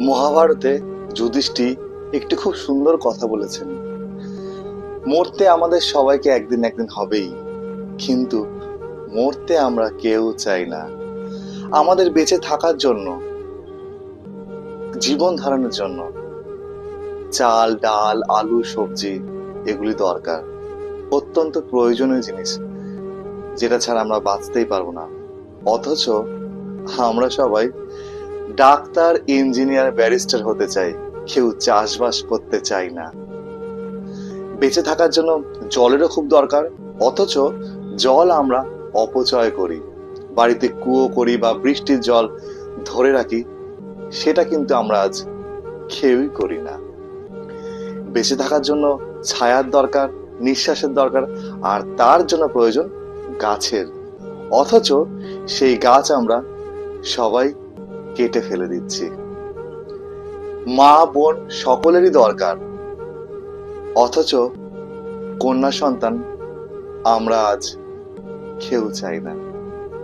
মহাভারতে যুধিষ্ঠির একটি খুব সুন্দর কথা বলেছেন। মরতে আমাদের সবাইকে একদিন একদিন হবেই, কিন্তু মরতে আমরা কেউ চাই না। আমাদের বেঁচে থাকার জন্য, জীবন ধারণের জন্য চাল, ডাল, আলু, সবজি এগুলি দরকার, অত্যন্ত প্রয়োজনীয় জিনিস, যেটা ছাড়া আমরা বাঁচতেই পারবো না। অথচ আমরা সবাই ডাক্তার, ইঞ্জিনিয়ার, ব্যারিস্টার হতে চাই, কেউ চাষবাস করতে চাই না। বেঁচে থাকার জন্য জলেরও খুব দরকার, অথচ জল আমরা অপচয় করি। বাড়িতে কুয়ো করি বা বৃষ্টির জল ধরে রাখি, সেটা কিন্তু আমরা আজ কেউই করি না। বেঁচে থাকার জন্য ছায়ার দরকার, নিঃশ্বাসের দরকার, আর তার জন্য প্রয়োজন গাছের। অথচ সেই গাছ আমরা সবাই কেটে ফেলে দিচ্ছি। মা, বোন সকলেরই দরকার, অথচ কন্যা সন্তান আমরা আজ কেউ চাই না।